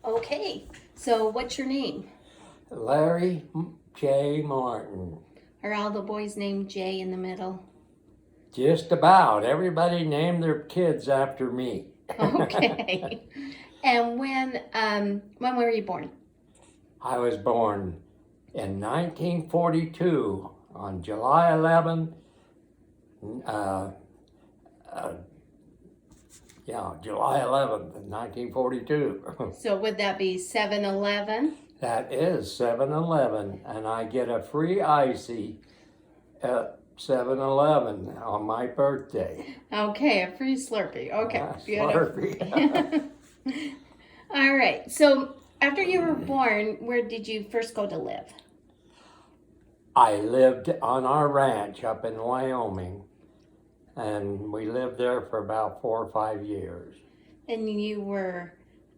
Okay, so what's your name? Larry J. Martin. Are all the boys named Jay in the middle? Just about. Everybody named their kids after me. Okay. And when were you born? I was born in 1942 on July 11. Uh, uh, July 11th, 1942. So would that be 7-Eleven? That is 7-Eleven, and I get a free icy at 7-Eleven on my birthday. Okay, a free Slurpee. Okay, beautiful. Slurpee. All right. So after you were born, where did you first go to live? I lived on our ranch up in Wyoming, and we lived there for about 4 or 5 years. And you were,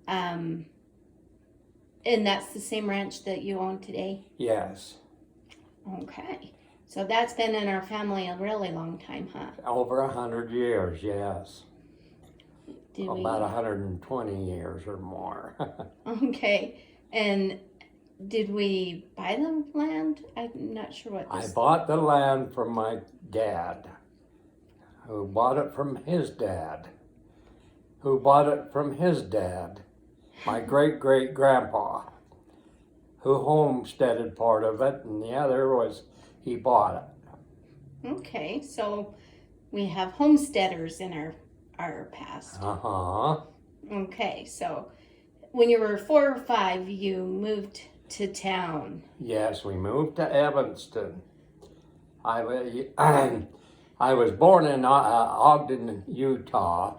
and that's the same ranch that you own today? Yes. Okay. So that's been in our family a really long time, huh? Over 100 years, yes. Did we? About 120 years or more. Okay. And did we buy the land? I'm not sure what I this... bought the land from my dad, who bought it from his dad, who bought it from his dad, my great-great-grandpa, who homesteaded part of it, and the other was he bought it. Okay, so we have homesteaders in our past. Uh-huh. Okay, so when you were 4 or 5, you moved to town. Yes, we moved to Evanston. I was born in Ogden, Utah,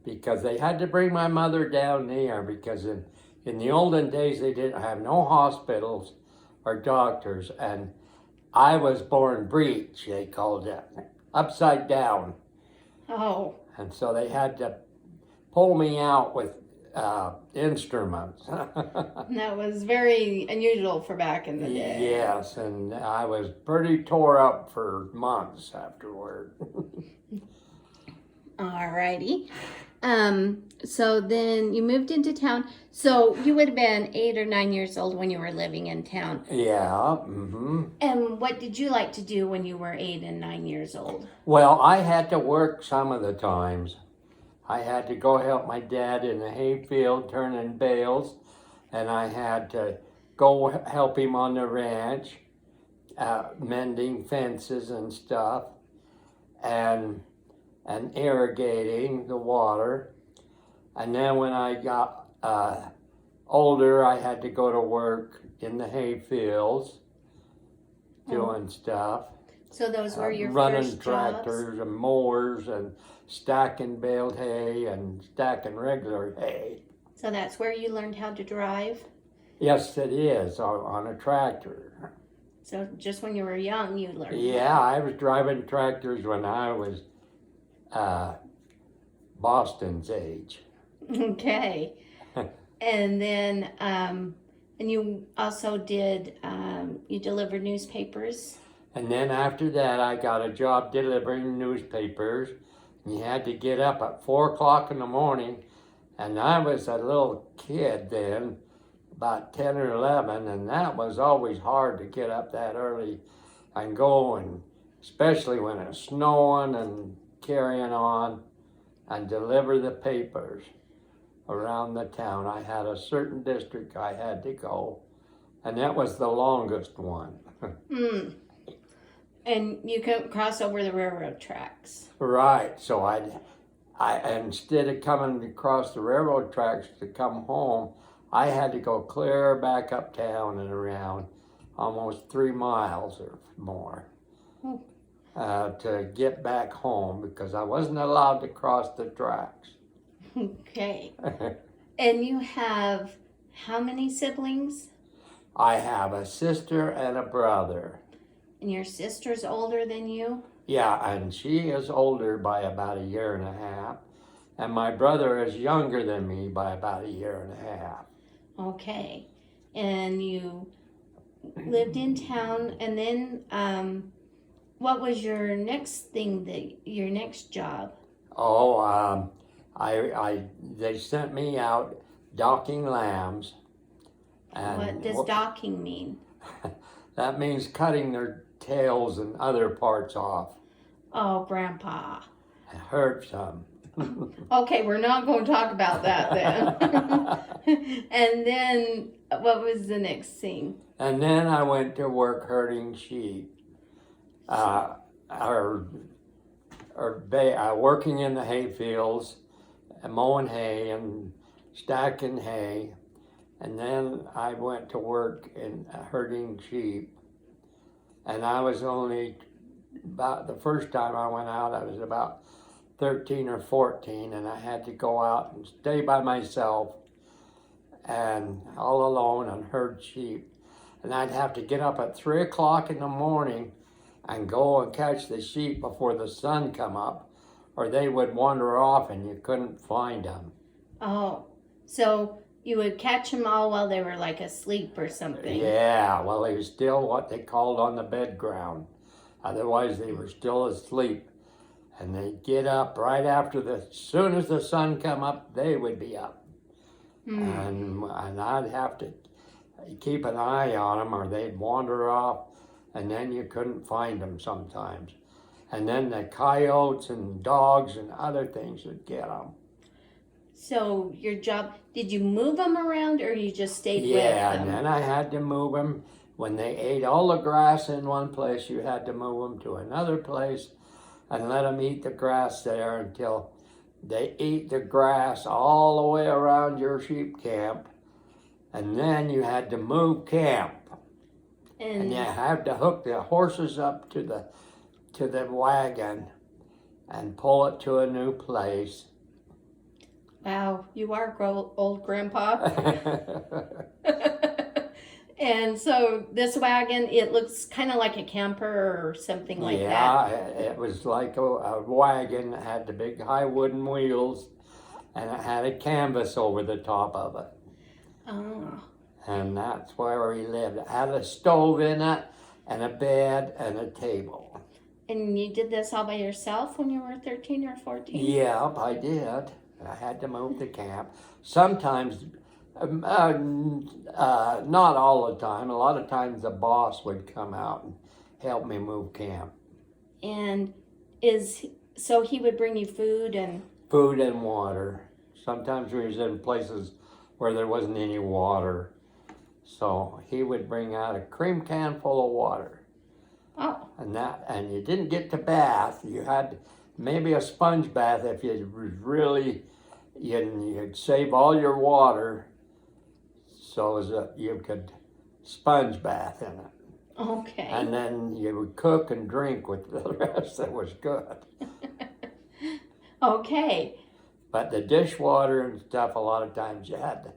because they had to bring my mother down there because in the olden days they didn't have no hospitals or doctors, and I was born breech, they called it, upside down. Oh, And so they had to pull me out with instruments. that was very unusual for back in the day. Yes, and I was pretty tore up for months afterward. Alrighty. So then you moved into town. So you would have been 8 or 9 years old when you were living in town. Yeah, mm-hmm. And what did you like to do when you were 8 and 9 years old? Well, I had to work some of the times. I had to go help my dad in the hayfield turning bales, and I had to go help him on the ranch, mending fences and stuff, and irrigating the water. And then when I got older, I had to go to work in the hayfields, doing stuff. So those were your running first tractors jobs? and mowers and stacking baled hay and stacking regular hay. So that's where you learned how to drive? Yes, it is, on a tractor. So just when you were young, you learned Yeah, I was driving tractors when I was Boston's age. Okay. And then, and you also did, you delivered newspapers? And then after that, I got a job delivering newspapers. You had to get up at 4 o'clock in the morning, and I was a little kid then, about 10 or 11, and that was always hard to get up that early and go, and especially when it's snowing and carrying on, and deliver the papers around the town. I had a certain district I had to go, and that was the longest one. And you couldn't cross over the railroad tracks. Right, so I instead of coming across the railroad tracks to come home, I had to go clear back uptown and around almost 3 miles or more to get back home because I wasn't allowed to cross the tracks. Okay. And you have how many siblings? I have a sister and a brother. And your sister's older than you? Yeah, and she is older by about 1.5 years, and my brother is younger than me by about 1.5 years. Okay. And you lived in town, and then what was your next thing, your next job? Oh, they sent me out docking lambs. And What does docking mean? that means cutting their tails and other parts off. Oh, Grandpa. It hurts some. Okay, we're not going to talk about that then. And then, what was the next thing? And then I went to work herding sheep, working in the hay fields, mowing hay and stacking hay. And then I went to work in herding sheep. And I was only about, the first time I went out, I was about 13 or 14, and I had to go out and stay by myself and all alone and herd sheep. And I'd have to get up at 3 o'clock in the morning and go and catch the sheep before the sun come up, or they would wander off and you couldn't find them. Oh, so you would catch them all while they were like asleep or something. Yeah, well, they were still what they called on the bed ground. Otherwise, they were still asleep. And they'd get up right after as soon as the sun come up, they would be up. And I'd have to keep an eye on them or they'd wander off, and then you couldn't find them sometimes. And then the coyotes and dogs and other things would get them. So your job, did you move them around or you just stayed with Yeah, them? and then I had to move them. When they ate all the grass in one place, you had to move them to another place and let them eat the grass there until they eat the grass all the way around your sheep camp. And then you had to move camp. And you had to hook the horses up to the wagon and pull it to a new place. Wow, you are old Grandpa. And so this wagon, it looks kind of like a camper or something like that. Yeah, it was like a wagon that had the big high wooden wheels, and it had a canvas over the top of it. Oh. And that's where we lived. It had a stove in it, and a bed, and a table. And you did this all by yourself when you were 13 or 14? Yep, I did. I had to move the camp. Sometimes, not all the time. A lot of times the boss would come out and help me move camp. And so he would bring you food and... Food and water. Sometimes we was in places where there wasn't any water. So he would bring out a cream can full of water. Oh. And you didn't get to bath. You had maybe a sponge bath if you really, you'd save all your water so that you could sponge bath in it. Okay. And then you would cook and drink with the rest. That was good. Okay. But the dishwater and stuff, a lot of times you had to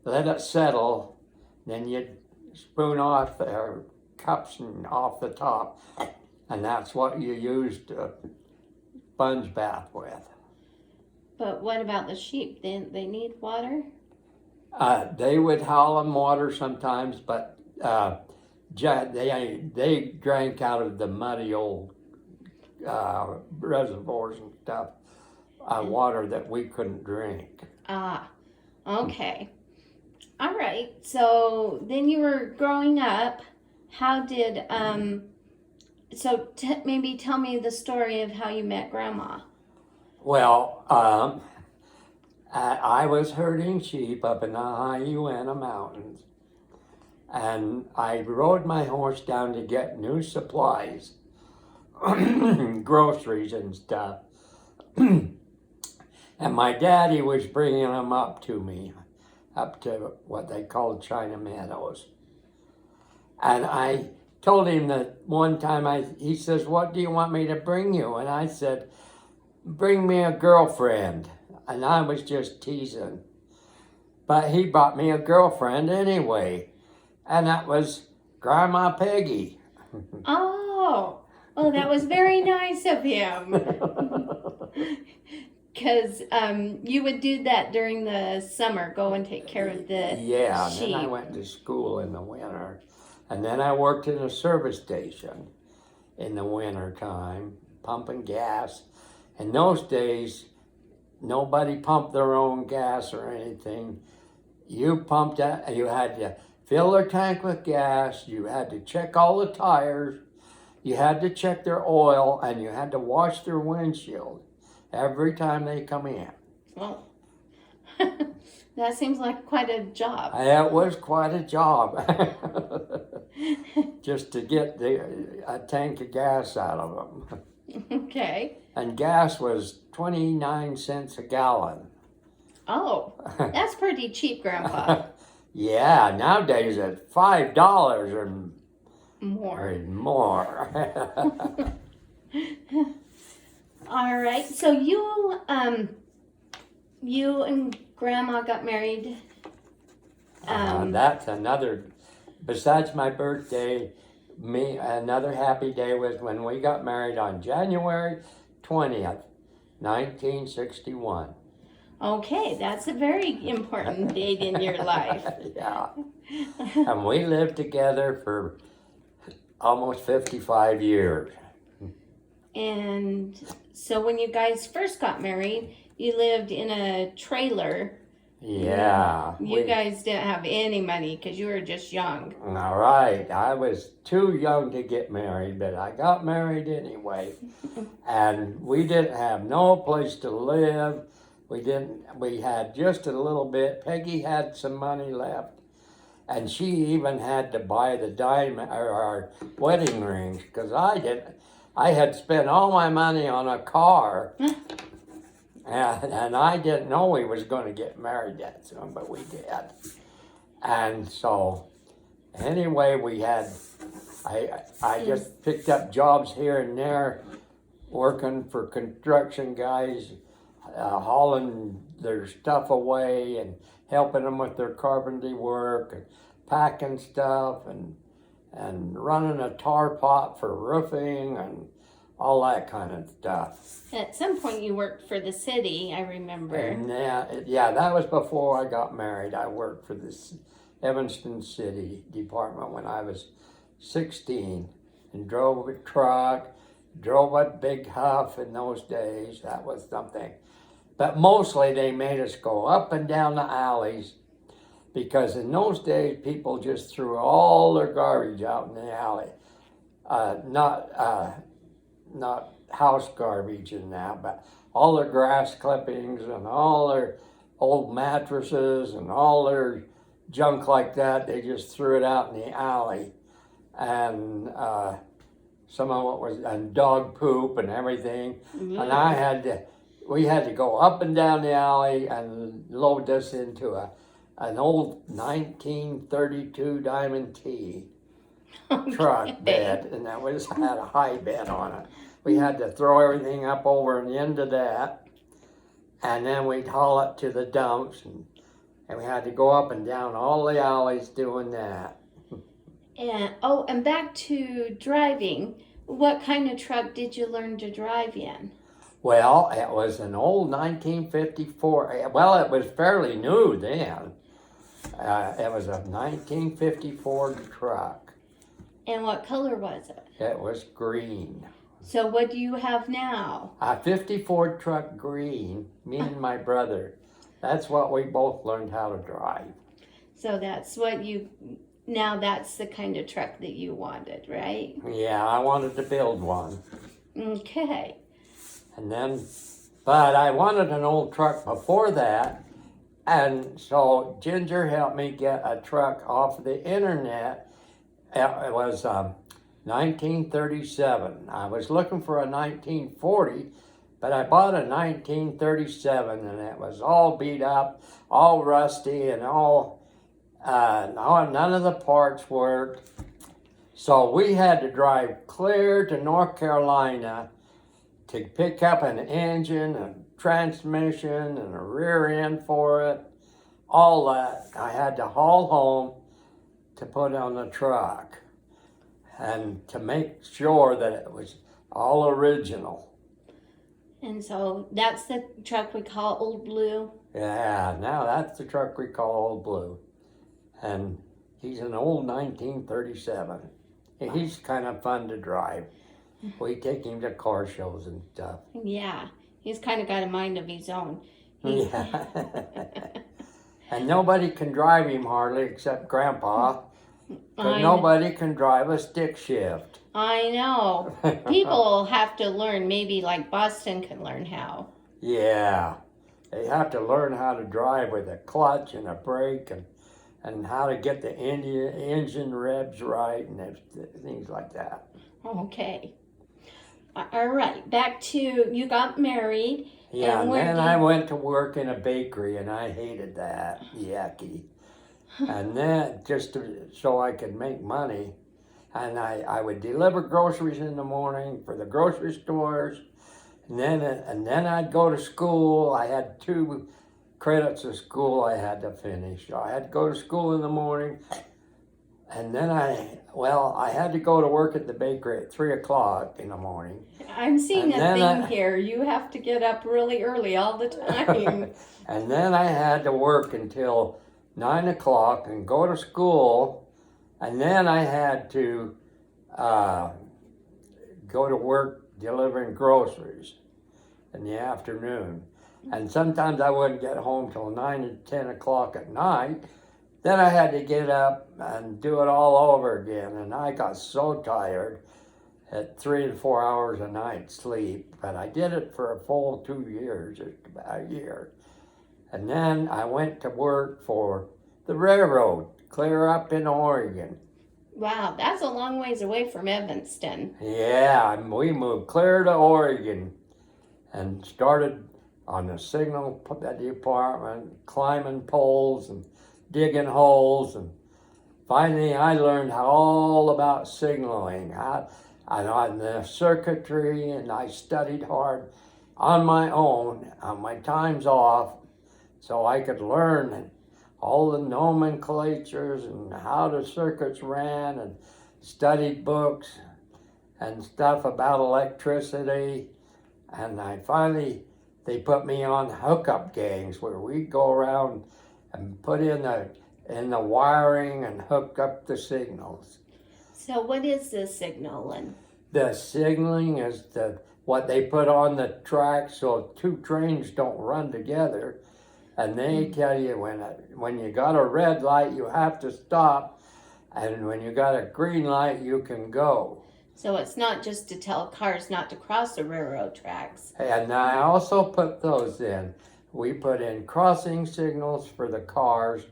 let it settle. Then you'd spoon off their cups and off the top. And that's what you used to sponge bath with. But what about the sheep? They need water? They would haul them water sometimes, but they drank out of the muddy old reservoirs and stuff, water that we couldn't drink. Ah, okay. All right. So then you were growing up. How did maybe tell me the story of how you met Grandma. Well, I was herding sheep up in the Hyena Mountains, and I rode my horse down to get new supplies, groceries and stuff. And my daddy was bringing them up to me, up to what they called China Meadows. And I told him that one time, he says, "What do you want me to bring you?" And I said, "Bring me a girlfriend." And I was just teasing. But he brought me a girlfriend anyway. And that was Grandma Peggy. Oh, that was very nice of him. Because you would do that during the summer, go and take care of the Yeah, sheep. and then I went to school in the winter. And then I worked in a service station in the winter time, pumping gas. In those days, nobody pumped their own gas or anything. you pumped that, you had to fill their tank with gas, you had to check all the tires, you had to check their oil, and you had to wash their windshield every time they come in. Well, that seems like quite a job. It was quite a job just to get a tank of gas out of them. Okay. And gas was 29 cents a gallon. Oh, that's pretty cheap, Grandpa. Yeah, nowadays it's $5 or More. more. All right. So you and Grandma got married. That's another. Besides my birthday, another happy day was when we got married on January 20th, 1961. Okay, that's a very important date in your life. Yeah. And we lived together for almost 55 years. And so when you guys first got married, you lived in a trailer. Yeah. You guys didn't have any money because you were just young. All right. I was too young to get married, but I got married anyway. And we didn't have no place to live. We had just a little bit. Peggy had some money left. And she even had to buy the diamond or our wedding rings because I didn't. I had spent all my money on a car. And I didn't know we was going to get married that soon, but we did. And so, anyway, I just picked up jobs here and there, working for construction guys, hauling their stuff away and helping them with their carpentry work, and packing stuff, and running a tar pot for roofing and all that kind of stuff. At some point, you worked for the city, I remember. And yeah, that was before I got married. I worked for the Evanston City Department when I was 16 and drove a truck, drove a big Huff in those days. That was something. But mostly they made us go up and down the alleys because in those days people just threw all their garbage out in the alley. Not house garbage and that, but all their grass clippings and all their old mattresses and all their junk like that, they just threw it out in the alley. And some of it was and dog poop and everything. Mm-hmm. And we had to go up and down the alley and load this into an old 1932 Diamond T truck bed, and that had a high bed on it. We had to throw everything up over the end of that, and then we'd haul it to the dumps, and we had to go up and down all the alleys doing that. And back to driving. What kind of truck did you learn to drive in? Well, it was an old 1954. Well, it was fairly new then. It was a 1954 truck. And what color was it? It was green. So what do you have now? A 54 truck green, me and my brother. That's what we both learned how to drive. So that's that's the kind of truck that you wanted, right? Yeah, I wanted to build one. Okay. And then, but I wanted an old truck before that. And so Ginger helped me get a truck off the internet. It was 1937. I was looking for a 1940, but I bought a 1937 and it was all beat up, all rusty, and none of the parts worked. So we had to drive clear to North Carolina to pick up an engine, a transmission, and a rear end for it. All that I had to haul home to put on the truck and to make sure that it was all original. And so that's the truck we call Old Blue. Yeah, now that's the truck we call Old Blue. And he's an old 1937. He's kind of fun to drive. We take him to car shows and stuff. Yeah, he's kind of got a mind of his own. Yeah. And nobody can drive him hardly except Grandpa. But I- nobody can drive a stick shift. I know. People have to learn. Maybe like Boston can learn how. Yeah. They have to learn how to drive with a clutch and a brake and how to get the engine revs right and things like that. Okay. All right. Back to you got married. Yeah, and where then did- I went to work in a bakery and I hated that. Yucky. And then so I could make money, and I would deliver groceries in the morning for the grocery stores, and then I'd go to school. I had 2 credits of school I had to finish. So I had to go to school in the morning, and then I had to go to work at the bakery at 3:00 in the morning. I'm seeing And a then thing here. You have to get up really early all the time. And then I had to work until 9:00 and go to school, and then I had to go to work delivering groceries in the afternoon. And sometimes I wouldn't get home till 9 and 10 o'clock at night. Then I had to get up and do it all over again, and I got so tired at 3 and 4 hours a night sleep. But I did it for a full 2 years, just about a year. And then I went to work for the railroad, clear up in Oregon. Wow, that's a long ways away from Evanston. Yeah, and we moved clear to Oregon and started on the signal department, climbing poles and digging holes. And finally I learned all about signaling, on the circuitry, and I studied hard on my own, on my times off, so I could learn all the nomenclatures and how the circuits ran, and studied books and stuff about electricity. And they put me on hookup gangs where we'd go around and put in the wiring and hook up the signals. So what is this signal? And The signaling is what they put on the track so 2 trains don't run together. And they tell you when you got a red light, you have to stop, and when you got a green light, you can go. so it's not just to tell cars not to cross the railroad tracks. And I also put those in. We put in crossing signals for the cars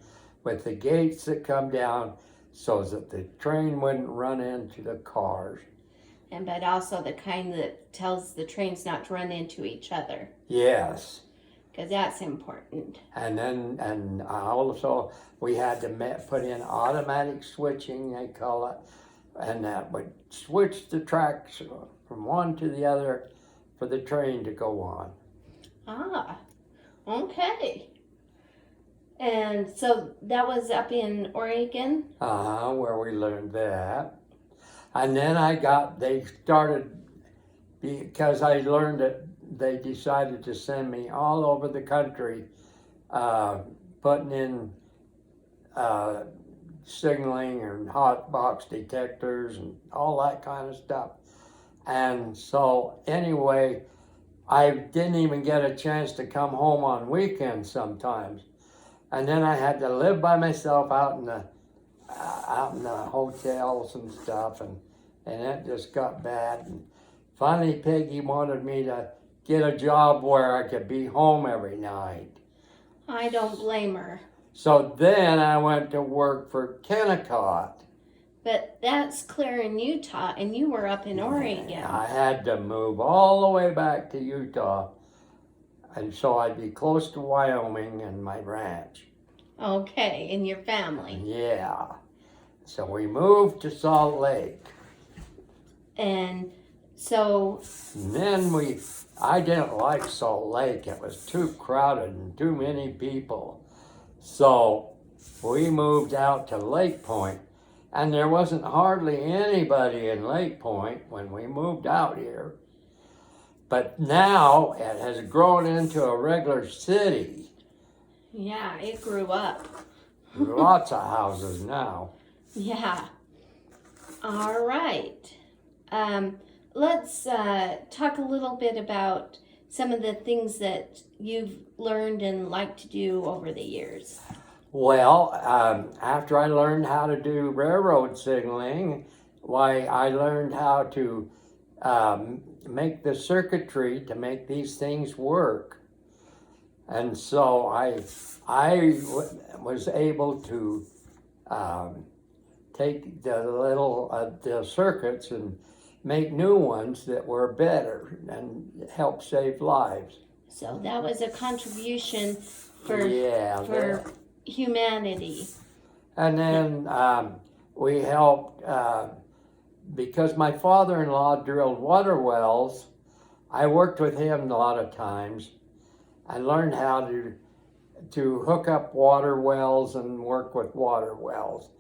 with the gates that come down so that the train wouldn't run into the cars. But also the kind that tells the trains not to run into each other, Yes. because that's important. And also we had to put in automatic switching, they call it, and that would switch the tracks from one to the other for the train to go on. Ah, okay. And so that was up in Oregon? Where we learned that. And then they started, because I learned it, they decided to send me all over the country, putting in signaling and hot box detectors and all that kind of stuff. And so anyway, I didn't even get a chance to come home on weekends sometimes. And then I had to live by myself out in the hotels and stuff, and it just got bad. And finally Peggy wanted me to get a job where I could be home every night. I don't blame her. So then I went to work for Kennecott. But that's clear in Utah, and you were up in Oregon. I had to move all the way back to Utah, and so I'd be close to Wyoming and my ranch. Okay, and your family. Yeah. So we moved to Salt Lake. And so, And then I didn't like Salt Lake. It was too crowded and too many people. So we moved out to Lake Point. And there wasn't hardly anybody in Lake Point when we moved out here. But now it has grown into a regular city. yeah, it grew up. Lots of houses now. Yeah. All right. Let's talk a little bit about some of the things that you've learned and like to do over the years. Well, after I learned how to do railroad signaling, why I learned how to make the circuitry to make these things work. And so was able to um, take the little the circuits and make new ones that were better and help save lives. So that was a contribution for Yeah. humanity. And then we helped because my father-in-law drilled water wells. I worked with him a lot of times. I learned how to hook up water wells and work with water wells.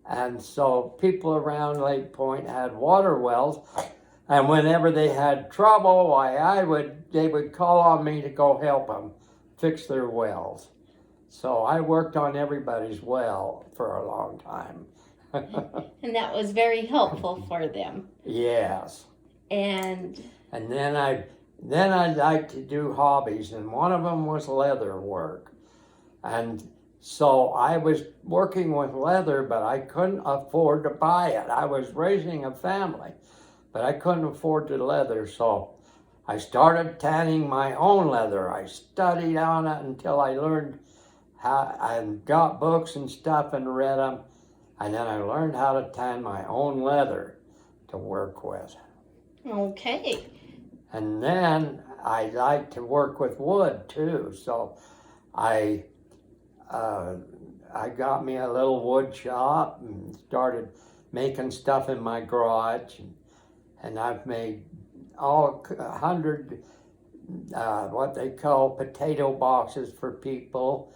And so people around Lake Point had water wells, and whenever they had trouble, they would call on me to go help them fix their wells. So I worked on everybody's well for a long time. And that was very helpful for them. Yes. And then I liked to do hobbies, and one of them was leather work. And so I was working with leather, but I couldn't afford to buy it. I was raising a family, but I couldn't afford the leather, so I started tanning my own leather. I studied on it until I learned how, I got books and stuff and read them, and then I learned how to tan my own leather to work with. Okay. And then I like to work with wood too, so I got me a little wood shop and started making stuff in my garage, and I've made all 100 what they call potato boxes for people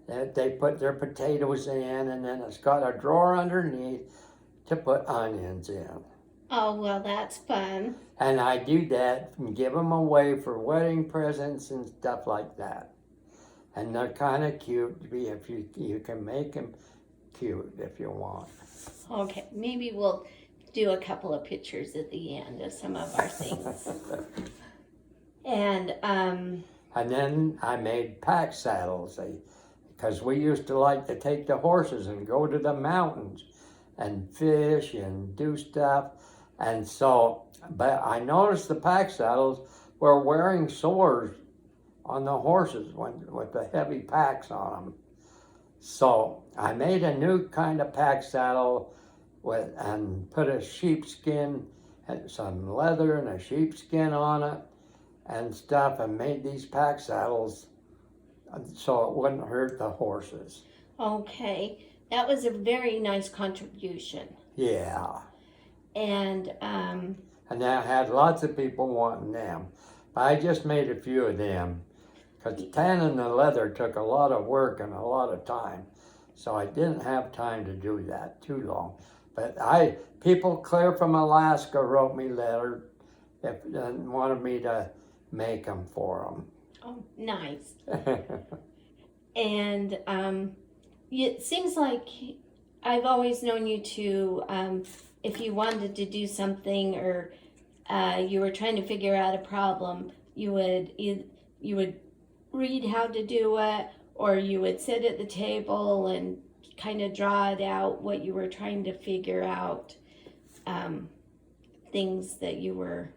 that they put their potatoes in, and then it's got a drawer underneath to put onions in. Oh, well, that's fun. And I do that and give them away for wedding presents and stuff like that. And they're kind of cute if you can make them cute if you want. Okay, maybe we'll do a couple of pictures at the end of some of our things. And then I made pack saddles because we used to like to take the horses and go to the mountains and fish and do stuff. And so, but I noticed the pack saddles were wearing sores on the horses with the heavy packs on them. So I made a new kind of pack saddle and put a sheepskin and some leather and a sheepskin on it and stuff, and made these pack saddles so it wouldn't hurt the horses. Okay, that was a very nice contribution. Yeah. And I had lots of people wanting them, but I just made a few of them because tanning the leather took a lot of work and a lot of time, so I didn't have time to do that too long. But people clear from Alaska wrote me letters and wanted me to make them for them. Oh, nice. And it seems like I've always known you to, if you wanted to do something or you were trying to figure out a problem, you would read how to do it, or you would sit at the table and kind of draw it out what you were trying to figure out, things that you were.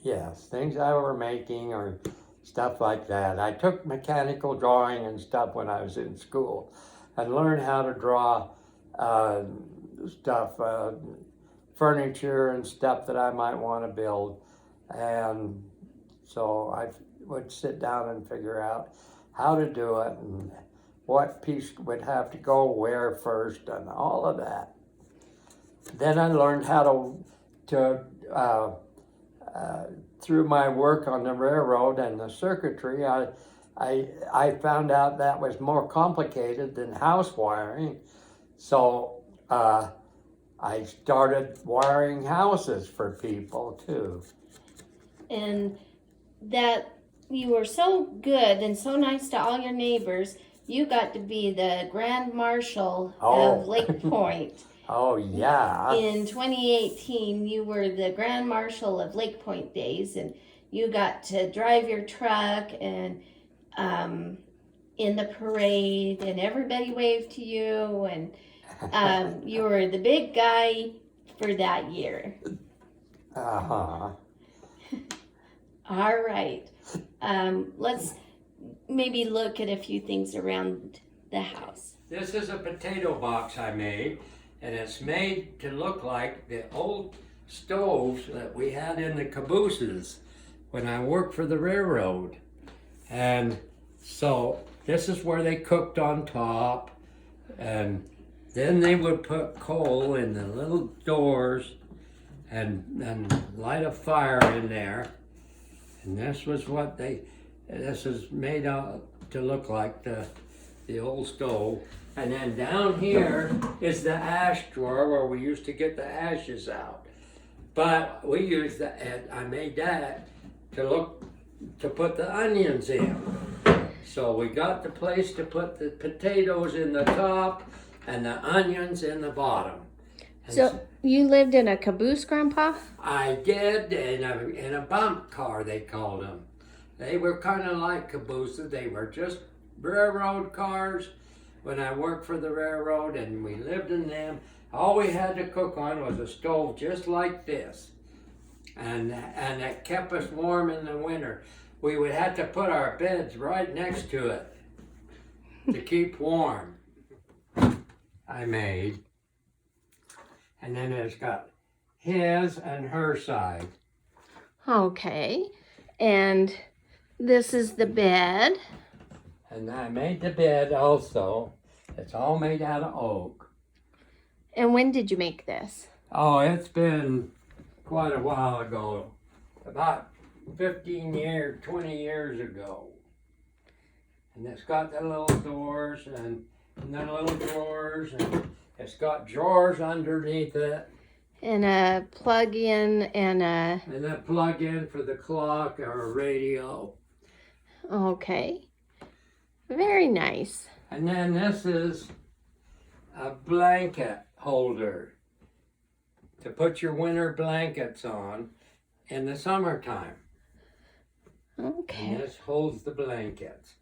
Yes, things I were making or stuff like that. I took mechanical drawing and stuff when I was in school and learned how to draw stuff, furniture and stuff that I might want to build. And so I would sit down and figure out how to do it and what piece would have to go where first and all of that. Then I learned how to through my work on the railroad and the circuitry, I found out that was more complicated than house wiring. So I started wiring houses for people too. And that you were so good and so nice to all your neighbors, you got to be the Grand Marshal of Lake Point. Oh, yeah. In 2018, you were the Grand Marshal of Lake Point Days, and you got to drive your truck and in the parade and everybody waved to you and you were the big guy for that year. Uh-huh. All right. Let's maybe look at a few things around the house. This is a potato box I made, and it's made to look like the old stoves that we had in the cabooses when I worked for the railroad. And so this is where they cooked on top, and then they would put coal in the little doors and light a fire in there. And this was what this is made out to look like the old stove. And then down here is the ash drawer where we used to get the ashes out. But we used I made that to put the onions in. So we got the place to put the potatoes in the top and the onions in the bottom. And So you lived in a caboose, Grandpa? I did, in a bump car, they called them. They were kind of like cabooses. They were just railroad cars when I worked for the railroad, and we lived in them. All we had to cook on was a stove just like this. And it kept us warm in the winter. We would have to put our beds right next to it to keep warm. I made. And then it's got his and her side. Okay. And this is the bed. And I made the bed also. It's all made out of oak. And when did you make this? Oh, it's been quite a while ago. About 15 years, 20 years ago. And it's got the little doors and the little drawers, and it's got drawers underneath it. And a plug-in and a... And a plug-in for the clock or a radio. Okay. Very nice. And then this is a blanket holder to put your winter blankets on in the summertime. Okay. And this holds the blankets.